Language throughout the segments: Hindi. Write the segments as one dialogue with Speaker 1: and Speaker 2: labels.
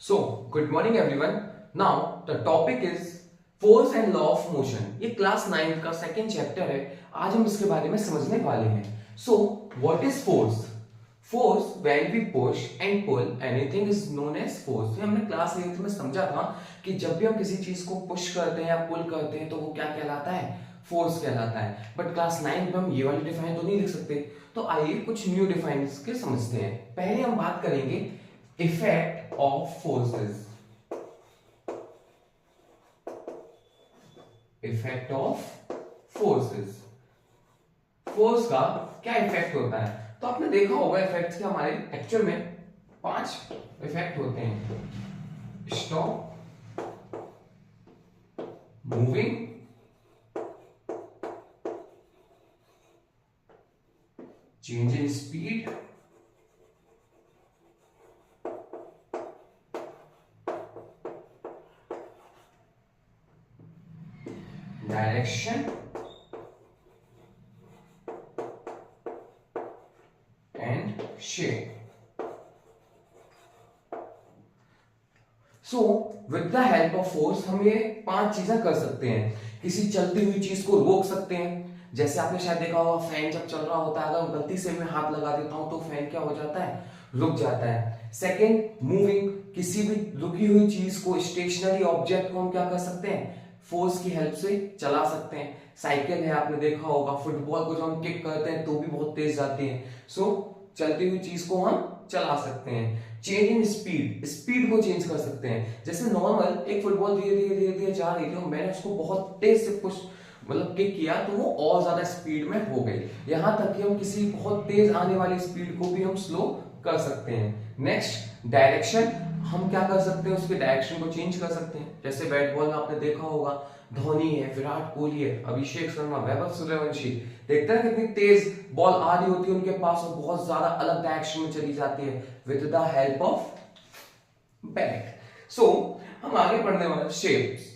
Speaker 1: So, good morning everyone. Now, the topic is force and law of motion. ये क्लास 9 का सेकेंड चैप्टर है. आज हम इसके बारे में समझने वाले हैं. So, what is force? Force, when we push and pull, anything is known as force. ये हमने क्लास 8 में समझा था कि जब भी हम किसी चीज को पुश करते हैं या पुल करते हैं तो वो क्या कहलाता है? फोर्स कहलाता है. बट क्लास 9 में हम ये वाली डिफाइन तो नहीं लिख सकते. तो आइए कुछ न्यू डिफाइन के समझते हैं. पहले हम बात करेंगे effect of forces. Effect of forces. Force का क्या इफेक्ट होता है? तो आपने देखा होगा इफेक्ट्स के हमारे एक्चुअल में 5 इफेक्ट होते हैं. Stop, moving, change in speed, direction and shape. So with the help of force हम ये 5 चीजें कर सकते हैं. किसी चलती हुई चीज को रोक सकते हैं. जैसे आपने शायद देखा होगा फैन जब चल रहा होता है, अगर गलती से मैं हाथ लगा देता हूं तो फैन क्या हो जाता है? रुक जाता है. Second, moving. किसी भी रुकी हुई चीज को, स्टेशनरी ऑब्जेक्ट को हम क्या कर सकते हैं? फोर्स की हेल्प से चला सकते हैं. साइकिल है, आपने देखा होगा. फुटबॉल को जब हम किक करते हैं तो भी बहुत तेज जाती है. सो चलती हुई चीज को हम चला सकते हैं. Change in speed. स्पीड को चेंज कर सकते हैं. जैसे नॉर्मल एक फुटबॉल धीरे धीरे धीरे धीरे जा रही थी और मैंने उसको बहुत तेज से पुश किक किया तो वो और ज्यादा स्पीड में हो गई. यहां तक कि हम किसी बहुत तेज आने वाली स्पीड को भी हम स्लो कर सकते हैं. Next, direction. हम क्या कर सकते हैं? उसके डायरेक्शन को चेंज कर सकते हैं. जैसे बैट बॉल में आपने देखा होगा, धोनी है, विराट कोहली है, अभिषेक शर्मा, वैभव सूर्यवंशी. देखते हैं कितनी तेज बॉल आ रही होती है उनके पास और बहुत ज्यादा अलग डायरेक्शन में चली जाती है with the help of bat. So हम आगे बढ़ने वाले शेप्स.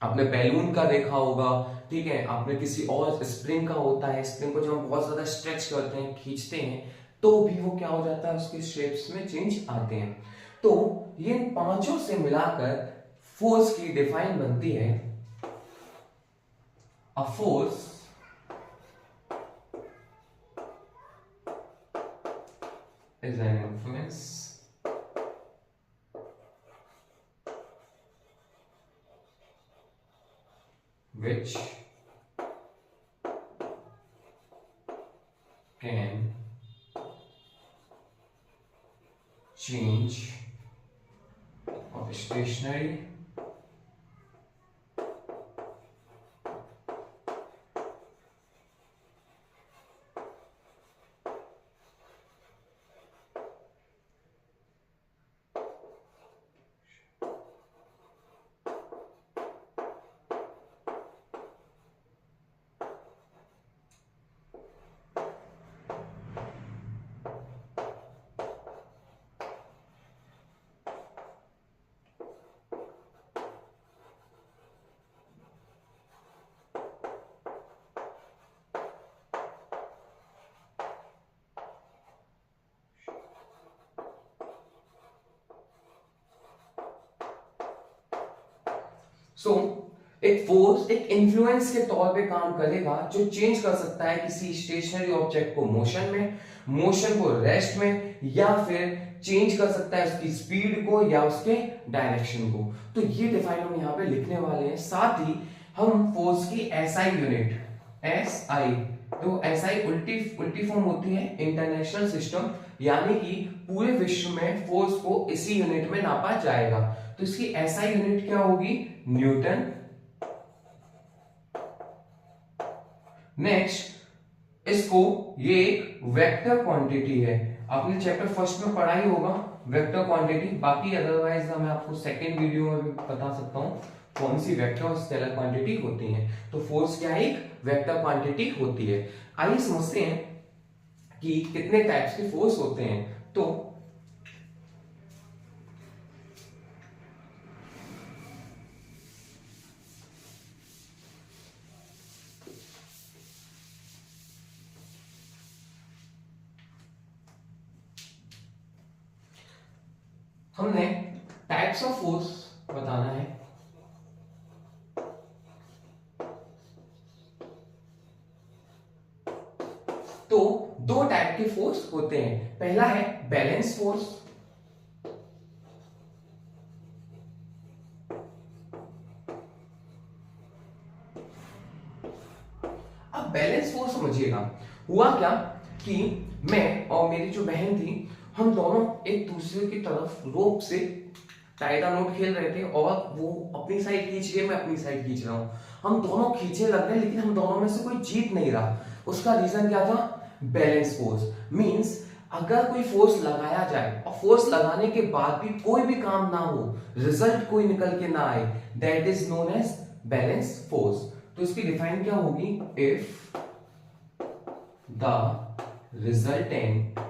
Speaker 1: आपने बैलून का देखा होगा, ठीक है. आपने किसी और स्प्रिंग का होता है. स्प्रिंग को जब हम बहुत ज्यादा स्ट्रेच करते हैं, खींचते हैं, तो भी वो क्या हो जाता है? उसके शेप्स में चेंज आते हैं. तो ये पांचों से मिलाकर फोर्स की डिफाइन बनती है. A force is an influence which can change of stationary एक फोर्स एक इन्फ्लुएंस के तौर पे काम करेगा जो चेंज कर सकता है किसी स्टेशनरी ऑब्जेक्ट को मोशन में, मोशन को रेस्ट में, या फिर चेंज कर सकता है उसकी स्पीड को या उसके डायरेक्शन को. तो ये डिफाइन हम यहाँ पे लिखने वाले हैं. साथ ही हम फोर्स की एसआई यूनिट, एसआई, तो एसआई उल्टी फॉर्म होती है इंटरनेशनल सिस्टम, यानी कि पूरे विश्व में फोर्स को इसी यूनिट में नापा जाएगा. तो इसकी एसआई यूनिट क्या होगी? न्यूटन. नेक्स्ट, इसको ये एक वेक्टर क्वांटिटी है. आपने चैप्टर फर्स्ट में पढ़ा ही होगा वेक्टर क्वांटिटी. बाकी अदरवाइज मैं आपको सेकेंड वीडियो में भी बता सकता हूं कौन सी वेक्टर और स्केलर क्वांटिटी होती है. तो फोर्स क्या है? एक वेक्टर क्वांटिटी होती है. आइए समझते हैं कि कितने टाइप्स के फोर्स होते हैं. तो हमने टाइप्स ऑफ फोर्स बताना है। तो दो टाइप के फोर्स होते हैं, पहला है बैलेंस फोर्स, अब बैलेंस फोर्स समझिएगा। हुआ क्या कि मैं और मेरी जो बहन थी, हम दोनों एक दूसरे की तरफ रोप से टाइटा नोट खेल रहे थे और वो अपनी साइड खींच रही है, मैं अपनी साइड खींच रहा हूं। हम दोनों खींचे लग रहे हैं लेकिन हम दोनों में से कोई जीत नहीं रहा। उसका रीजन क्या था? Balance force. मींस अगर कोई फोर्स लगाया जाए और फोर्स लगाने के बाद भी कोई भी काम ना हो, रिजल्ट कोई निकल के ना आए, that is known as balance force. तो इसकी डिफाइन क्या होगी? If the resultant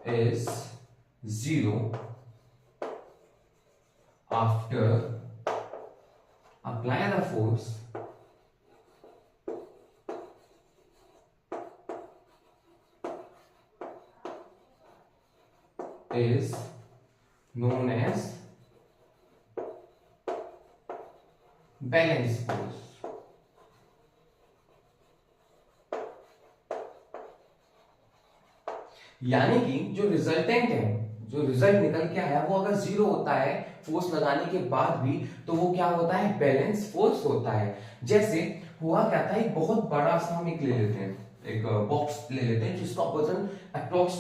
Speaker 1: is 0 after apply the force is known as balance force। यानी कि जो रिजल्टेंट है, जो रिजल्ट निकल के आया, वो अगर जीरो होता है फोर्स लगाने के बाद भी, तो वो क्या होता है? बैलेंस फोर्स होता है। जैसे हुआ क्या था, एक बहुत बड़ा सा हम एक ले लेते हैं, एक बॉक्स ले लेते हैं जिसका वजन अप्रोक्स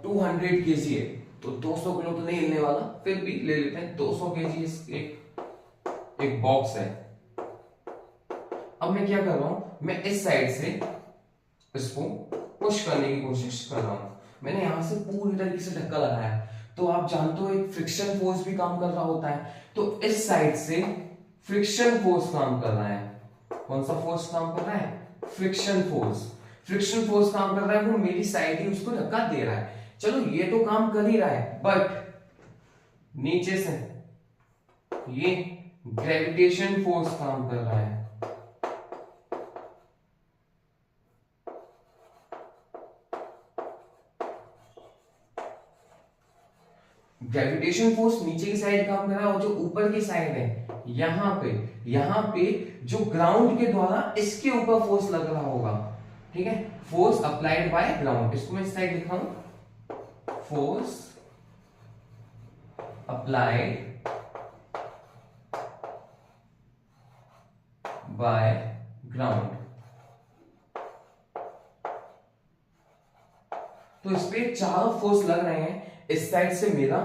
Speaker 1: 200 kg है। तो 200 किलो तो नहीं हिलने वाला, फिर भी ले लेते हैं 200 kg एक बॉक्स है। अब मैं क्या कर रहा हूं, मैं इस साइड से इसको पुश करने की कोशिश कर रहा हूं। मैंने यहां से पूरी तरीके से धक्का लगाया, तो आप जानते हो एक फ्रिक्शन फोर्स भी काम कर रहा होता है। तो इस साइड से फ्रिक्शन फोर्स काम कर रहा है। कौन सा फोर्स काम कर रहा है? Friction force. फ्रिक्शन फोर्स काम कर रहा है, वो मेरी साइड ही उसको धक्का दे रहा है। चलो ये तो काम कर ही रहा है, बट नीचे से ये ग्रेविटेशन फोर्स काम कर रहा है। ग्रेविटेशन फोर्स नीचे की साइड काम कर रहा है, और जो ऊपर की साइड है यहां पे जो ग्राउंड के द्वारा इसके ऊपर फोर्स लग रहा होगा, ठीक है, फोर्स अप्लाइड बाय ग्राउंड। इसको मैं इस साइड लिखा हूं, फोर्स अप्लाइड बाय ग्राउंड। तो इस पे चारों फोर्स लग रहे हैं, इस साइड से मेरा,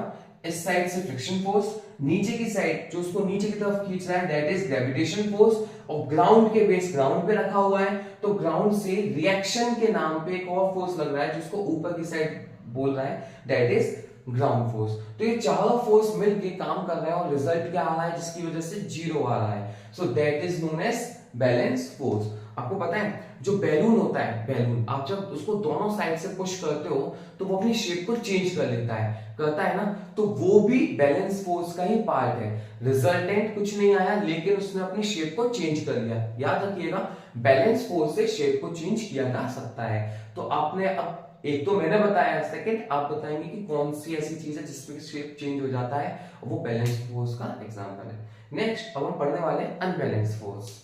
Speaker 1: इस साइड से फ्रिक्शन फोर्स, नीचे की साइड जो उसको नीचे की तरफ खींच रहा है दैट इज ग्रेविटेशन फोर्स, और ग्राउंड के बेस ग्राउंड पे रखा हुआ है, तो ग्राउंड से रिएक्शन के नाम पे एक और फोर्स लग रहा है जिसको ऊपर की साइड बोल रहा है, दैट इज ग्राउंड फोर्स। तो ये चारों फोर्स मिलके काम कर रहे हैं और रिजल्ट क्या आ रहा है जिसकी वजह से जीरो आ रहा है। So that is known as balance force. आपको पता है जो बैलून होता है, बैलून आप जब उसको दोनों साइड से पुश करते हो तो वो अपनी शेप को चेंज कर लेता है, करता है ना, तो वो भी बैलेंस फोर्स का ही पार्ट है। रिजल्टेंट कुछ नहीं आया लेकिन उसने अपनी शेप को चेंज कर लिया। याद रखिएगा, बैलेंस फोर्स से शेप को चेंज किया जा सकता है। तो आपने अब एक तो मैंने बताया, सेकंड आप बताएंगे कि कौन सी ऐसी चीज है जिसमें शेप चेंज हो जाता है, वो बैलेंस फोर्स का एग्जांपल है। नेक्स्ट अब हम पढ़ने वाले हैं अनबैलेंस फोर्स।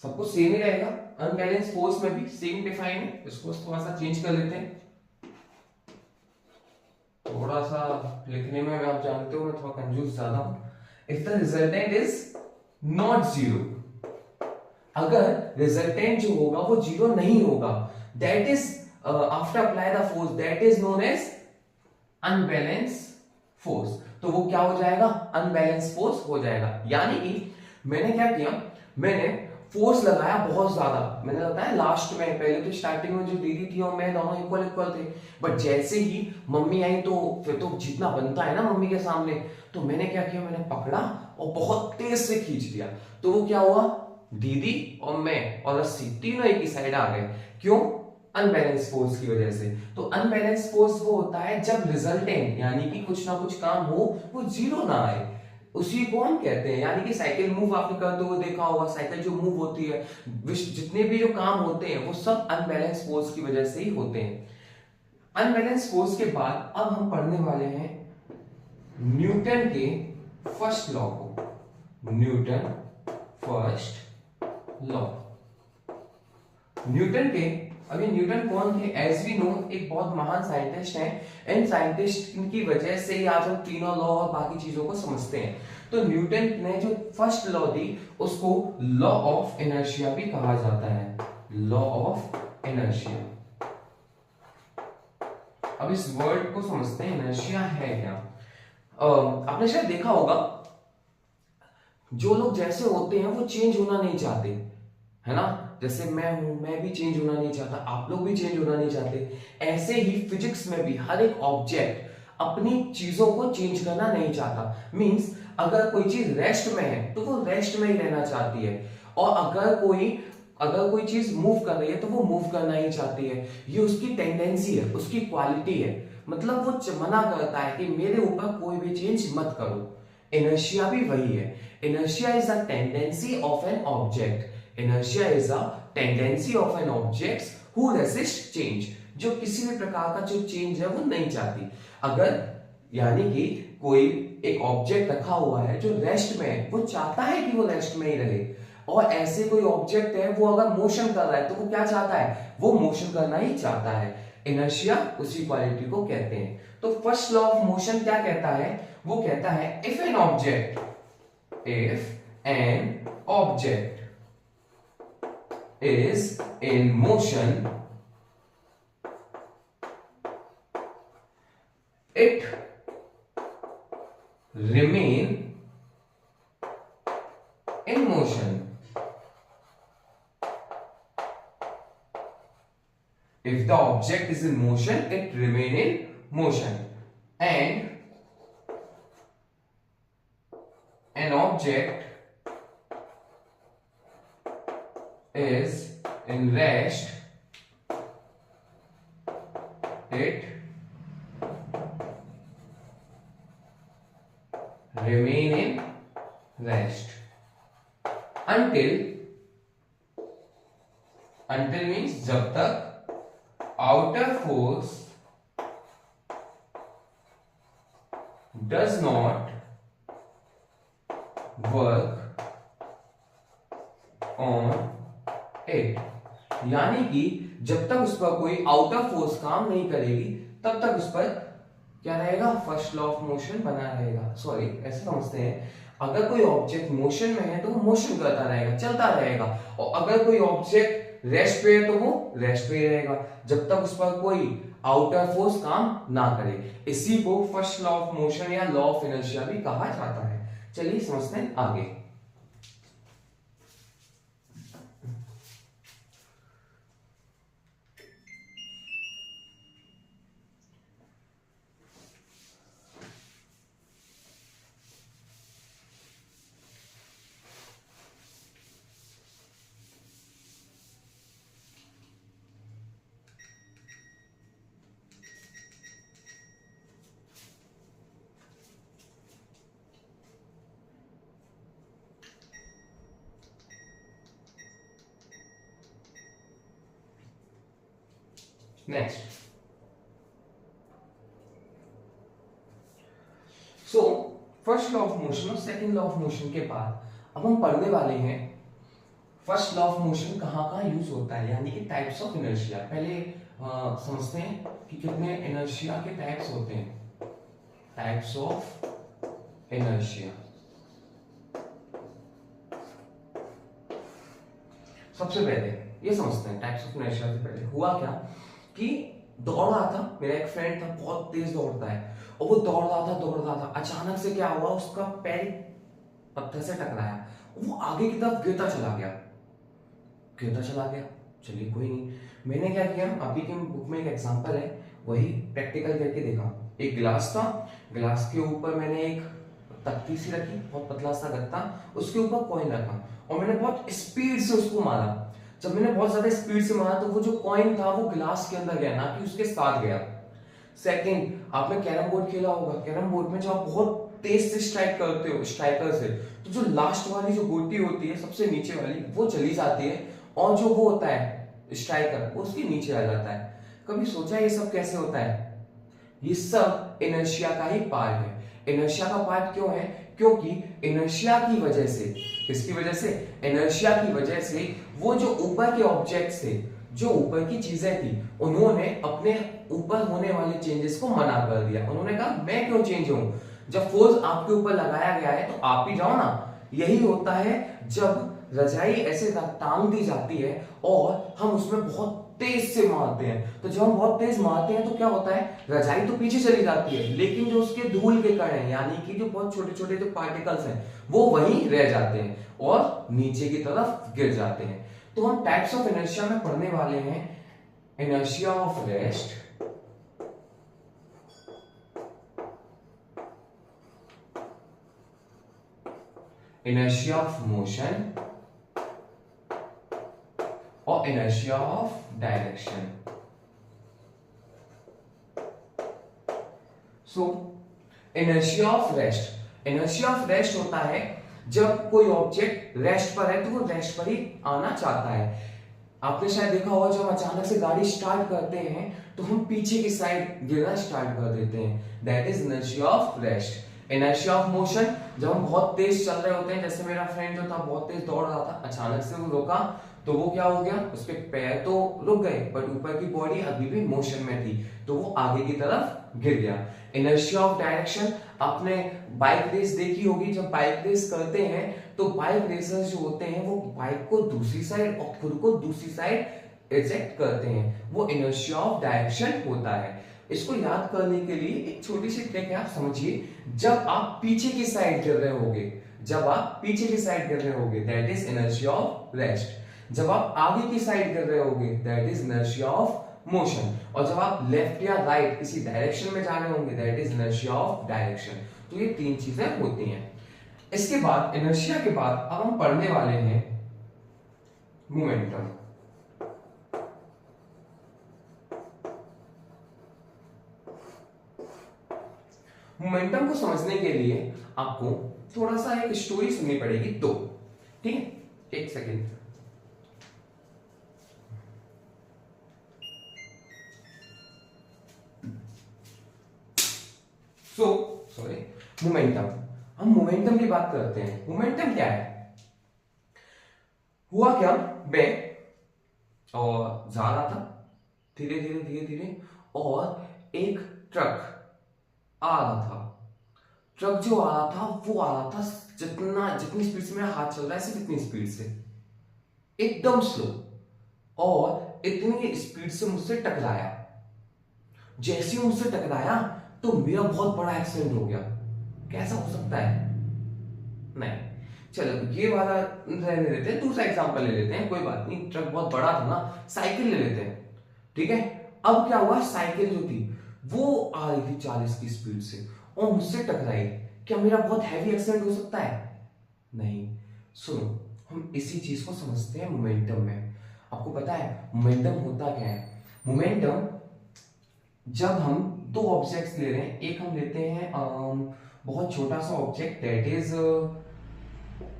Speaker 1: सब कुछ सेम ही रहेगा, अनबैलेंस फोर्स में भी सेम डिफाइन है। इसको थोड़ा सा चेंज कर लेते हैं, थोड़ा सा लिखने में आप जानते हो मैं थोड़ा कंफ्यूज ज्यादा हूं। If the resultant is not zero, अगर रिजल्टेंट जो होगा वो जीरो नहीं होगा, that is after apply the force, that is known as unbalance force. तो वो क्या हो जाएगा? अनबैलेंस फोर्स हो जाएगा। यानी कि मैंने क्या किया, मैंने फोर्स लगाया बहुत ज्यादा। मैंने बताया लास्ट में, पहले तो स्टार्टिंग में जो दीदी थी और मैं दोनों इक्वल इक्वल थे, बट जैसे ही मम्मी आई तो फिर तो जीतना बनता है ना मम्मी के सामने। तो मैंने क्या किया, मैंने पकड़ा और बहुत तेज से खींच दिया। तो वो क्या हुआ, दीदी और मैं और रस्सी तीनों एक ही साइड आ गए। क्यों? अनबैलेंस फोर्स की वजह से। तो अनबैलेंस फोर्स वो होता है जब रिजल्टेंट यानी कि कुछ ना कुछ काम हो वो जीरो ना आए, उसी को हम कहते हैं। यानी कि साइकिल मूव आपने करते हुए देखा होगा, साइकिल जो मूव होती है, जितने भी जो काम होते हैं वो सब अनबैलेंस फोर्स की वजह से ही होते हैं। अनबैलेंस फोर्स के बाद अब हम पढ़ने वाले हैं न्यूटन के फर्स्ट लॉ को, न्यूटन फर्स्ट लॉ। न्यूटन के, अभी न्यूटन कौन थे? एज वी नो एक बहुत महान साइंटिस्ट हैं। इन साइंटिस्ट की वजह से ही आज हम तीनों लॉ और बाकी चीजों को समझते हैं। तो न्यूटन ने जो फर्स्ट लॉ दी उसको लॉ ऑफ इनर्शिया भी कहा जाता है, लॉ ऑफ इनर्शिया। अब इस वर्ड को समझते हैं, इनर्शिया है क्या। आपने शायद देखा होगा जो लोग जैसे होते हैं वो चेंज होना नहीं चाहते, है ना। जैसे मैं हूं, मैं भी चेंज होना नहीं चाहता, आप लोग भी चेंज होना नहीं चाहते। ऐसे ही फिजिक्स में भी हर एक ऑब्जेक्ट अपनी चीजों को चेंज करना नहीं चाहता। मींस अगर कोई चीज रेस्ट में है तो वो रेस्ट में ही रहना चाहती है, और अगर कोई चीज मूव कर रही है तो वो मूव करना ही चाहती है। ये उसकी टेंडेंसी है, उसकी क्वालिटी है। मतलब वो मना करता है कि मेरे ऊपर कोई भी चेंज मत करो। इनर्शिया भी वही है। Inertia is a tendency of an object, inertia is a tendency of an object who resist change, जो किसी भी प्रकार का जो चेंज है वो नहीं चाहती। अगर यानी कि कोई एक ऑब्जेक्ट रखा हुआ है जो रेस्ट में है, वो चाहता है कि वो रेस्ट में ही रहे। और ऐसे कोई ऑब्जेक्ट है वो अगर मोशन कर रहा है तो वो क्या चाहता है? वो मोशन करना ही चाहता है। इनर्शिया उसी क्वालिटी को कहते हैं। तो फर्स्ट लॉ ऑफ मोशन क्या कहता है? वो कहता है if an object is in motion, it remain in motion. If the object is in motion, it remain in motion. And an object is in rest, it remain in rest until means जब तक outer force does not work on it। यानी कि जब तक उस पर कोई आउटर फोर्स काम नहीं करेगी तब तक उस पर क्या रहेगा? फर्स्ट लॉ ऑफ मोशन बना रहेगा। सॉरी, ऐसे समझते हैं, अगर कोई ऑब्जेक्ट मोशन में है तो वो मोशन करता रहेगा, चलता रहेगा। और अगर कोई ऑब्जेक्ट रेस्ट पे है तो वो रेस्ट पे रहेगा जब तक उस पर कोई आउटर फोर्स काम ना करे। इसी को फर्स्ट लॉ ऑफ मोशन या लॉ ऑफ इनर्शिया भी कहा जाता है। चलिए समझते हैं आगे। Next, so first law of motion और सेकंड लॉ ऑफ मोशन के बाद अब हम पढ़ने वाले हैं फर्स्ट लॉ ऑफ मोशन कहाँ कहाँ यूज होता है, यानी कि टाइप्स ऑफ इनर्शिया। पहले समझते हैं कि कितने इनर्शिया के टाइप्स होते हैं। टाइप्स ऑफ इनर्शिया, सबसे पहले ये समझते हैं टाइप्स ऑफ इनर्शिया से पहले हुआ क्या कि दौड़ रहा था, मेरा एक फ्रेंड था, बहुत तेज दौड़ता है, और वो दौड़ रहा था, अचानक से क्या हुआ, उसका पैर पत्थर से टकराया, वो आगे की तरफ गिरता चला गया। चलिए कोई नहीं, मैंने क्या किया, अभी की बुक में एक एग्जांपल है, वही प्रैक्टिकल करके देखा। एक गिलास था, गिलास के ऊपर मैंने एक तख्ती सी रखी, बहुत पतला सा गत्ता, उसके ऊपर कॉइन रखा, और मैंने बहुत स्पीड से उसको मारा। जब मैंने बहुत ज्यादा स्पीड से मारा तो वो जो कॉइन था वो गिलास के अंदर गया, ना कि उसके साथ गया। सेकंड, आपने कैरम बोर्ड खेला होगा। कैरम बोर्ड में जब आप बहुत तेज से स्ट्राइक करते हो स्ट्राइकर से, तो जो लास्ट वाली जो गोटी होती है सबसे नीचे वाली वो चली जाती है, और जो वो होता है स्ट्राइकर वो उसके नीचे आ जाता है। कभी सोचा ये सब कैसे होता है? ये सब इनर्शिया का ही पार्ट है। इनर्शिया का पार्ट क्यों है? क्योंकि इनर्शिया की वजह से, किसकी वजह से? इनर्शिया की वजह से वो जो ऊपर के ऑब्जेक्ट्स थे, जो ऊपर की चीजें थी, उन्होंने अपने ऊपर होने वाले चेंजेस को मना कर दिया। उन्होंने कहा मैं क्यों चेंज हूं, जब फोर्स आपके ऊपर लगाया गया है तो आप ही जाओ ना। यही होता है जब रजाई ऐसे टांग दी जाती है और हम उसमें बहुत तेज से मारते हैं, तो जब हम बहुत तेज मारते हैं तो क्या होता है, रजाई तो पीछे चली जाती है, लेकिन जो उसके धूल के कण हैं, यानी कि जो बहुत छोटे छोटे जो पार्टिकल्स हैं, वो वहीं रह जाते हैं और नीचे की तरफ गिर जाते हैं। तो हम टाइप्स ऑफ इनर्शिया में पढ़ने वाले हैं inertia of rest, inertia of motion और inertia of direction. So inertia of rest, inertia of rest होता है जब कोई ऑब्जेक्ट रेस्ट पर है तो वो रेस्ट पर ही आना चाहता है। आपने शायद देखा होगा जब अचानक से गाड़ी स्टार्ट करते हैं तो हम पीछे की साइड गिरना स्टार्ट कर देते हैं, that is inertia of rest. Inertia of motion, जब हम बहुत तेज चल रहे होते हैं, जैसे मेरा फ्रेंड जो था बहुत तेज दौड़ रहा था, अचानक से वो रुका तो वो क्या हो गया, उसके पैर तो रुक गए बट ऊपर की बॉडी अभी भी मोशन में थी, तो वो आगे की तरफ गिर गया। इनर्शिया ऑफ डायरेक्शन, आपने बाइक रेस देखी होगी, जब बाइक रेस करते हैं तो बाइक रेसर्स जो होते हैं वो बाइक को दूसरी साइड और खुद को दूसरी साइड इजेक्ट करते हैं, वो इनर्शिया ऑफ डायरेक्शन होता है। इसको याद करने के लिए एक छोटी सी ट्रिक है, आप समझिए। जब आप पीछे की साइड गिर रहे होगे, जब आप पीछे की साइड गिर रहे होगे that is inertia of rest, जब आप आगे की साइड गिर रहे होगे that is inertia of motion, और जब आप लेफ्ट या राइट किसी डायरेक्शन में जा रहे होंगे that is inertia of direction. तो ये तीन चीजें होती हैं। इसके बाद इनर्शिया के बाद अब हम पढ़ने वाले हैं मोमेंटम। मोमेंटम को समझने के लिए आपको थोड़ा सा एक स्टोरी सुननी पड़ेगी, तो ठीक है, एक सेकेंड। सॉरी, मोमेंटम, हम मोमेंटम की बात करते हैं। मोमेंटम क्या है? हुआ क्या, मैं और जा रहा था धीरे धीरे धीरे धीरे, और एक ट्रक आ रहा था। ट्रक जो आ रहा था वो आ रहा था जितनी स्पीड से मेरा हाथ चल रहा है सिर्फ इतनी स्पीड से, एकदम स्लो, और इतनी स्पीड से मुझसे टकराया। जैसे ही मुझसे टकराया तो मेरा बहुत बड़ा एक्सीडेंट हो गया। कैसा हो सकता है? नहीं, चलो ये वाला रहने देते हैं, दूसरा एग्जांपल ले लेते हैं, कोई बात नहीं। ट्रक बहुत बड़ा था ना, साइकिल ले लेते हैं, ठीक है। अब क्या हुआ, साइकिल जो थी वो आ रही थी 40 की स्पीड से और मुझसे टकराई। क्या मेरा बहुत हैवी एक्सीडेंट हो सकता है? नहीं। सुनो, हम इसी चीज को समझते हैं मोमेंटम में। आपको पता है मोमेंटम होता क्या है? मोमेंटम, जब हम दो ऑब्जेक्ट्स ले रहे हैं, एक हम लेते हैं बहुत छोटा सा object that is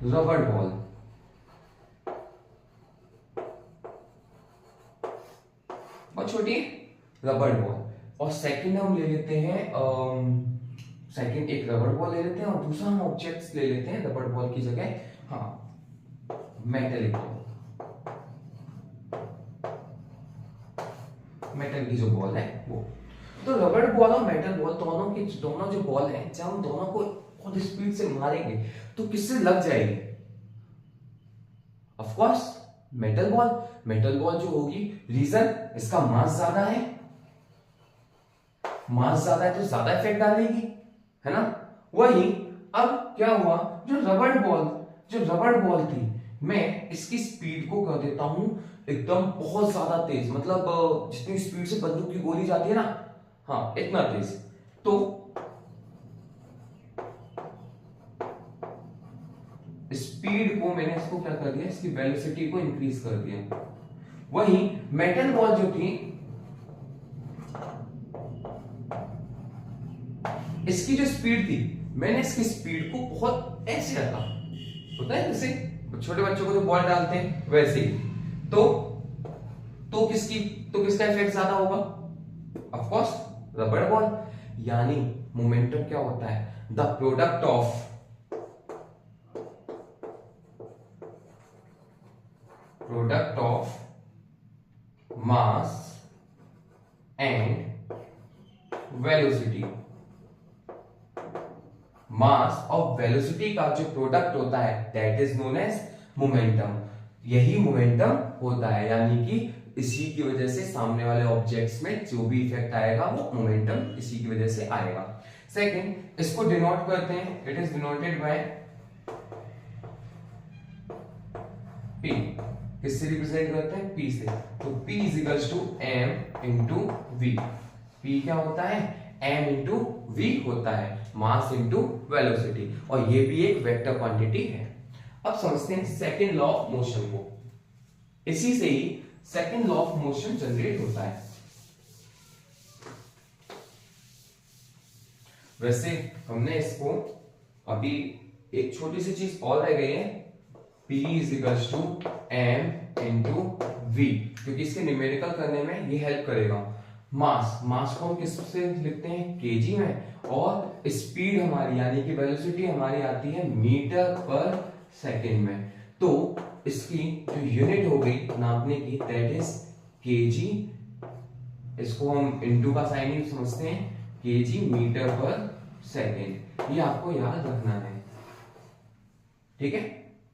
Speaker 1: rubber ball, बहुत छोटी रबर बॉल, और सेकंड हम ले लेते हैं सेकंड एक रबर बॉल ले लेते हैं और दूसरा हम ऑब्जेक्ट्स ले लेते हैं रबर बॉल की जगह, हाँ, मेटल की जो बॉल है वो। तो रबर बॉल और मेटल बॉल दोनों जो बॉल है, जब हम दोनों को बहुत स्पीड से मारेंगे तो किससे लग जाएगी? Of course metal ball. Metal ball जो होगी, रीजन इसका मास ज्यादा है, मास ज्यादा है तो ज्यादा इफेक्ट डालेगी, है ना। वही अब क्या हुआ, जो रबर बॉल थी, मैं इसकी स्पीड को कर देता हूं एकदम बहुत ज्यादा तेज, मतलब जितनी स्पीड से बंदूक की गोली जाती है ना, हाँ इतना तेज। तो स्पीड स्पीड को मैंने इसको क्या कर दिया, इसकी वेलोसिटी को इंक्रीज कर दिया। वहीं मेटल बॉल जो थी इसकी जो स्पीड थी, मैंने इसकी स्पीड को बहुत ऐसे रखा, होता है जैसे छोटे बच्चों को जो बॉल डालते हैं वैसे ही। तो किसका इफेक्ट ज्यादा होगा? ऑफ कोर्स रबड़ बॉल। यानी मोमेंटम क्या होता है? The product of mass and velocity. Mass और वेलोसिटी का जो प्रोडक्ट होता है that is known as momentum. यही मोमेंटम होता है, यानी कि इसी की वजह से सामने वाले ऑब्जेक्ट्स में जो भी इफेक्ट आएगा वो मोमेंटम इसी की वजह से आएगा। सेकंड, इसको डिनोट करते हैं, it is denoted by P। किससे रिप्रेजेंट करते हैं? P से। तो P is equals to m into v. P क्या होता है? m इंटू वी होता है, मास इंटू वेलोसिटी, और ये भी एक वेक्टर क्वांटिटी है। अब समझते हैं सेकंड लॉ ऑफ मोशन को। इसी से ही second law of motion generate होता है। वैसे हमने इसको अभी एक छोटी सी चीज और रह गई है, P is equals to m into v, क्योंकि इसके न्यूमेरिकल करने में ये हेल्प करेगा। मास को हम किससे लिखते हैं? केजी में, और स्पीड हमारी यानी कि वेलोसिटी हमारी आती है मीटर पर सेकेंड में। तो इसकी जो यूनिट हो गई नापने की दैट इज केजी, इसको हम इनटू का साइन ही समझते हैं, केजी मीटर पर सेकेंड। ये आपको याद रखना है, ठीक है?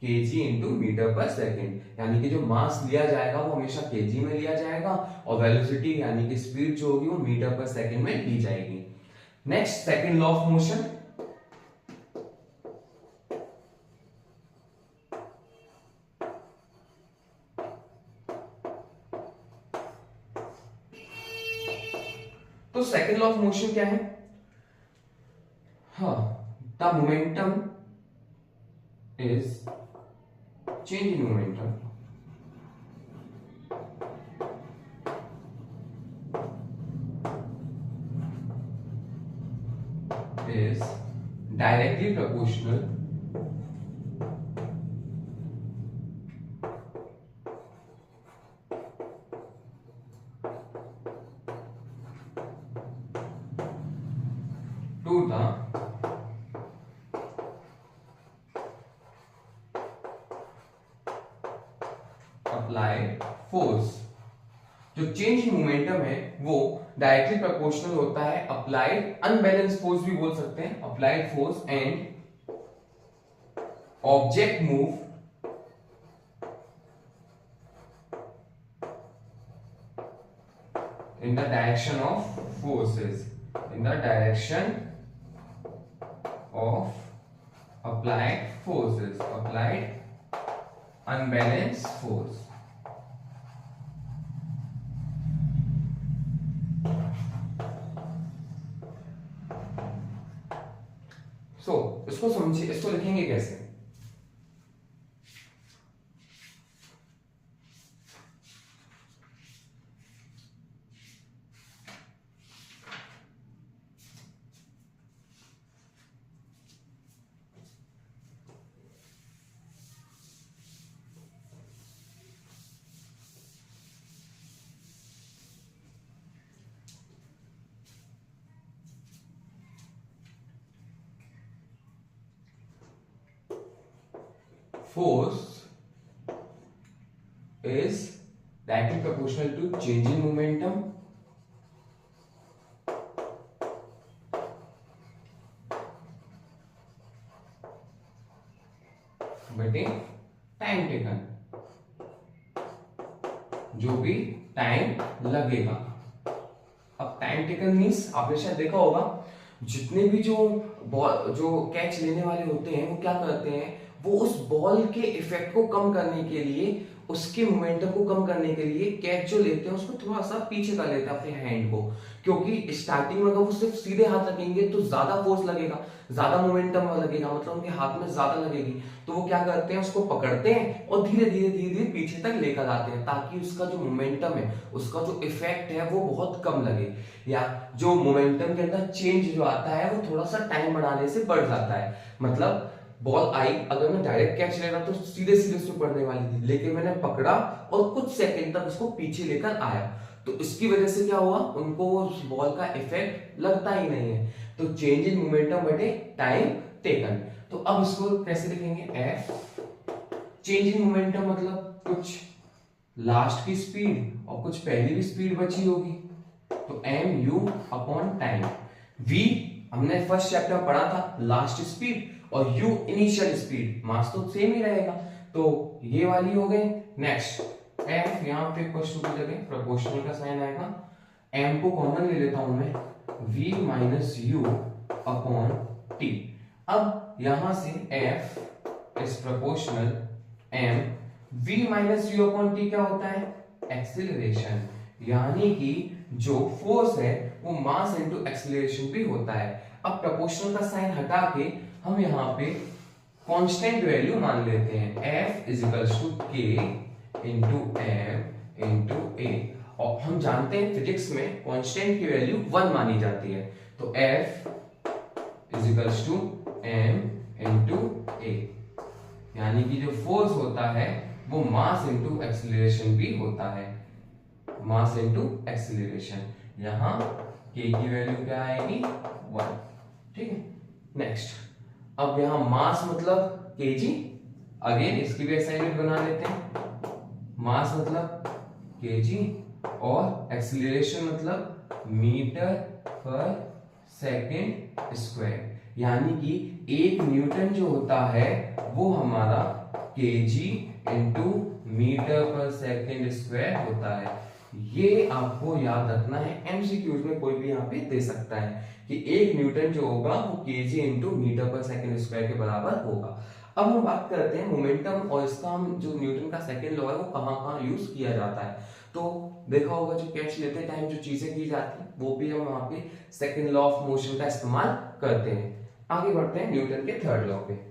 Speaker 1: केजी इंटू मीटर पर सेकेंड, यानी कि जो मास लिया जाएगा वो हमेशा केजी में लिया जाएगा, और वेलोसिटी यानी कि स्पीड जो होगी वो मीटर पर सेकेंड में ली जाएगी। Next, second law of motion. तो सेकंड लॉ ऑफ मोशन क्या है? हाँ, the momentum is change in momentum is directly proportional to the applied force। जो चेंज इन मोमेंटम है वो डायरेक्टली प्रोपोर्शनल होता है अप्लाइड अनबैलेंस फोर्स भी बोल सकते हैं, applied force and object move in the direction of forces, in the direction of applied forces, applied unbalanced force। इसको समझिए, इसको लिखेंगे कैसे? Force is directly proportional to change in momentum बटे टाइम टेकन, जो भी टाइम लगेगा। अब टाइम टेकन मीन्स आपने शायद देखा होगा, जितने भी जो कैच लेने वाले होते हैं वो क्या करते हैं, वो उस बॉल के इफेक्ट को कम करने के लिए उसके मोमेंटम को कम करने के लिए कैच जो लेते हैं उसको थोड़ा सा पीछे कर लेते हैं अपने हैंड को, क्योंकि स्टार्टिंग में अगर वो सिर्फ सीधे हाथ रखेंगे तो ज्यादा फोर्स लगेगा, ज्यादा मोमेंटम लगेगा, मतलब उनके हाथ में ज्यादा लगेगी। तो वो क्या करते हैं, उसको पकड़ते हैं और धीरे धीरे धीरे धीरे पीछे तक लेकर आते हैं, ताकि उसका जो मोमेंटम है, उसका जो इफेक्ट है वो बहुत कम लगे, या जो मोमेंटम के अंदर चेंज जो आता है वो थोड़ा सा टाइम बढ़ाने से बढ़ जाता है। मतलब बॉल आई, अगर मैं डायरेक्ट कैच ले रहा तो सीधे सीधे उसमें पड़ने वाली थी, लेकिन मैंने पकड़ा और कुछ सेकंड तक उसको पीछे लेकर आया, तो इसकी वजह से क्या हुआ, उनको उस बॉल का इफेक्ट लगता ही नहीं है। तो चेंज इन मोमेंटम बटे टाइम टेकन। तो अब इसको कैसे लिखेंगे, एफ चेंज इन मोमेंटम मतलब कुछ लास्ट की स्पीड और कुछ पहले भी स्पीड बची होगी, तो m u upon time. V हमने फर्स्ट चैप्टर में पढ़ा था, लास्ट स्पीड, और यू इनिशियल स्पीड, मास तो सेम ही रहेगा, तो ये वाली हो गई। नेक्स्ट एफ, यहां पे क्वेश्चन की जगह प्रोपोर्शनल का साइन आएगा, एम को कॉमन ले लेता हूं मैं, v minus u upon t. अब यहां से F is proportional m, v minus u upon t क्या होता है, एक्सीलरेशन, यानी कि जो फोर्स है वो मास इनटू एक्सीलरेशन भी होता है। अब प्रोपोर्शनल का साइन हटा के हम यहाँ पे कांस्टेंट वैल्यू मान लेते हैं, F इजिकल्स टू के इंटू एम इंटू ए, और हम जानते हैं फिजिक्स में कांस्टेंट की वैल्यू 1 मानी जाती है, तो F equals to M into A, यानी कि जो फोर्स होता है वो मास इंटू एक्सीलरेशन भी होता है, मास इंटू एक्सीलरेशन। यहां k की वैल्यू क्या आएगी, 1, ठीक है। नेक्स्ट, अब यहां मास मतलब kg, अगेन इसकी भी असाइनमेंट बना लेते हैं, मास मतलब kg और एक्सीलरेशन मतलब मीटर पर सेकेंड स्क्वायर, यानी कि 1 न्यूटन जो होता है वो हमारा kg इंटू मीटर पर सेकेंड स्क्वायर होता है। ये आपको याद रखना है, एमसीक्यूज में कोई भी यहाँ पे दे सकता है कि 1 न्यूटन जो होगा वो केजी इंटू मीटर पर सेकेंड स्क्वायर के बराबर होगा। अब हम बात करते हैं मोमेंटम, और इसका हम जो न्यूटन का सेकेंड लॉ है वो कहाँ कहाँ यूज किया जाता है। तो देखा होगा जो कैच लेते टाइम जो चीजें की जाती है वो भी हम वहां पे सेकेंड लॉ ऑफ मोशन का इस्तेमाल करते हैं। आगे बढ़ते हैं न्यूटन के थर्ड लॉ पे।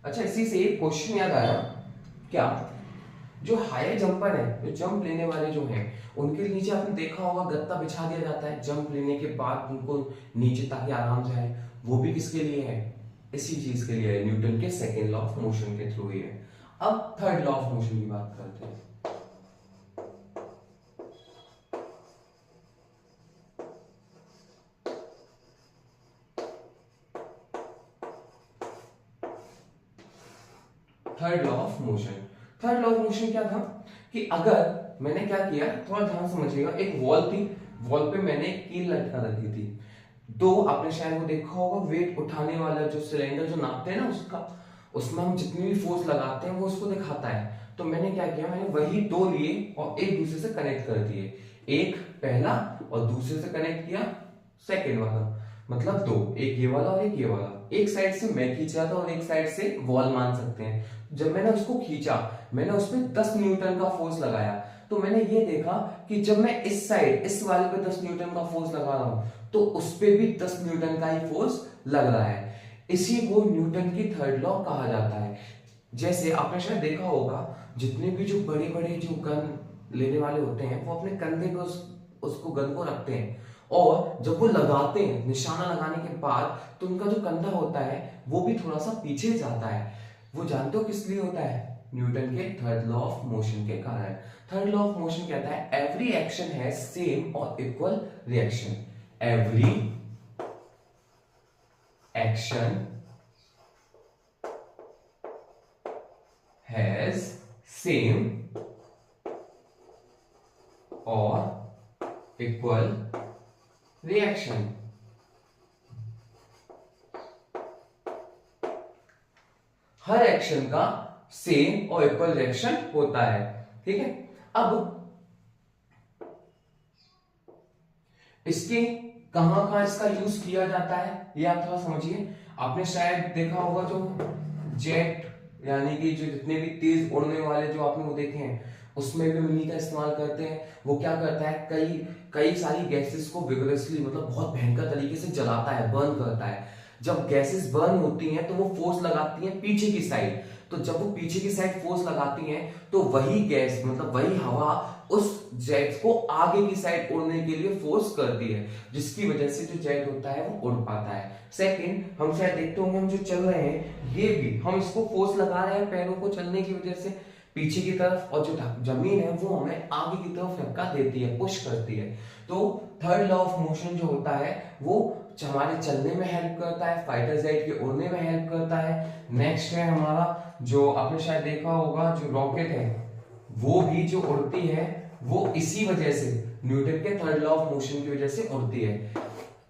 Speaker 1: अच्छा, इसी से एक क्वेश्चन याद आया, क्या जो हायर जंपर है, जो जंप लेने वाले जो हैं, उनके नीचे आपने देखा होगा गत्ता बिछा दिया जाता है जंप लेने के बाद उनको नीचे, ताकि आराम से आए, वो भी किसके लिए है, इसी चीज के लिए है, न्यूटन के सेकेंड लॉ ऑफ मोशन के थ्रू ही है। अब थर्ड लॉ ऑफ मोशन की बात करते हैं। Third law of motion, third law of motion क्या था कि अगर मैंने क्या किया, थोड़ा ध्यान समझिएगा, एक वॉल थी, वॉल पे मैंने एक कील लटका रखी थी, दो आपने शायद वो देखा होगा वेट उठाने वाला जो सिलेंडर जो नापते हैं ना उसका, उसमें हम जितनी भी फोर्स लगाते हैं वो उसको दिखाता है। तो मैंने क्या किया, मैंने वही दो लिए और एक दूसरे से कनेक्ट कर दिए, एक पहला और दूसरे से कनेक्ट किया सेकेंड वाला, मतलब दो, एक ये वाला और एक ये वाला, एक साइड से मैं खींच रहा था और एक साइड से वॉल मान सकते हैं। जब मैंने उसको खींचा, मैंने उसमें 10 न्यूटन का फोर्स लगाया, तो मैंने ये देखा कि जब मैं इस साइड इस वाले पे 10 न्यूटन का फोर्स लगा रहा हूं तो उस पे भी 10 न्यूटन का ही फोर्स लग रहा है। इसी को न्यूटन की थर्ड लॉ कहा जाता है। जैसे आपने शायद देखा होगा, जितने भी जो बड़े बड़े जो गन लेने वाले होते हैं वो अपने कंधे पे उसको गन को रखते हैं, और जब वो लगाते हैं निशाना लगाने के बाद तो उनका जो कंधा होता है वो भी थोड़ा सा पीछे जाता है। वो जानते हो किस लिए होता है, न्यूटन के थर्ड लॉ ऑफ मोशन के कारण। थर्ड लॉ ऑफ मोशन कहता है एवरी एक्शन हैज सेम और equal reaction, every action has same और इक्वल रिएक्शन। हर एक्शन का सेम और इक्वल रिएक्शन होता है, ठीक है। अब इसके कहाँ कहाँ इसका यूज किया जाता है ये आप थोड़ा समझिए। आपने शायद देखा होगा जो जेट यानी कि जो जितने भी तेज उड़ने वाले जो आपने वो देखे हैं उसमें भी हम इन्हीं का इस्तेमाल करते हैं। वो क्या करता है, कई कई सारी गैसेस को विगरसली मतलब बहुत भयंकर तरीके से जलाता है, बर्न करता है। जब गैसेस बर्न होती हैं तो वो फोर्स लगाती हैं पीछे की साइड। तो जब वो पीछे की साइड फोर्स लगाती हैं तो वही गैस मतलब वही हवा उस जेट को आगे की साइड उड़ने के लिए फोर्स करती है, जिसकी वजह से जो जेट होता है वो उड़ पाता है। सेकंड, हम शायद देखते होंगे हम जो चल रहे हैं ये भी हम इसको फोर्स लगा रहे हैं पैरों को चलने की वजह से पीछे की तरफ, और जो जमीन है वो हमें आगे की तरफ धक्का देती है, पुश करती है। तो थर्ड लॉ ऑफ मोशन जो होता है वो हमारे चलने में हेल्प करता है, फाइटर जेट के उड़ने में हेल्प करता है। नेक्स्ट है हमारा जो आपने शायद देखा होगा जो रॉकेट है वो भी जो उड़ती है वो इसी वजह से न्यूटन के थर्ड लॉ ऑफ मोशन की वजह से उड़ती है।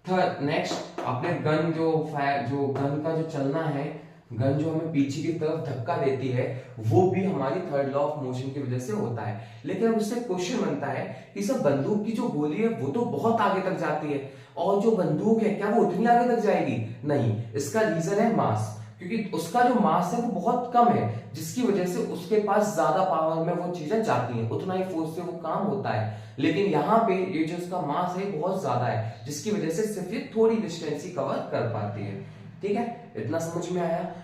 Speaker 1: थर्ड नेक्स्ट आपने गन जो फायर जो गन का जो चलना है, गन जो हमें पीछे की तरफ धक्का देती है वो भी हमारी थर्ड लॉ ऑफ मोशन की वजह से होता है। लेकिन अब उससे क्वेश्चन बनता है कि सब बंदूक की जो गोली है वो तो बहुत आगे तक जाती है और जो बंदूक है क्या वो उतनी आगे तक जाएगी? नहीं। इसका रीजन है मास, क्योंकि उसका जो मास है वो बहुत कम है, जिसकी वजह से उसके पास ज्यादा पावर में वो चीजें जाती हैं, उतना ही फोर्स से वो काम होता है। लेकिन यहाँ पे ये जो उसका मास है बहुत ज्यादा है, जिसकी वजह से सिर्फ ये थोड़ी डिस्टेंस ही कवर कर पाती है। ठीक है, इतना समझ में आया।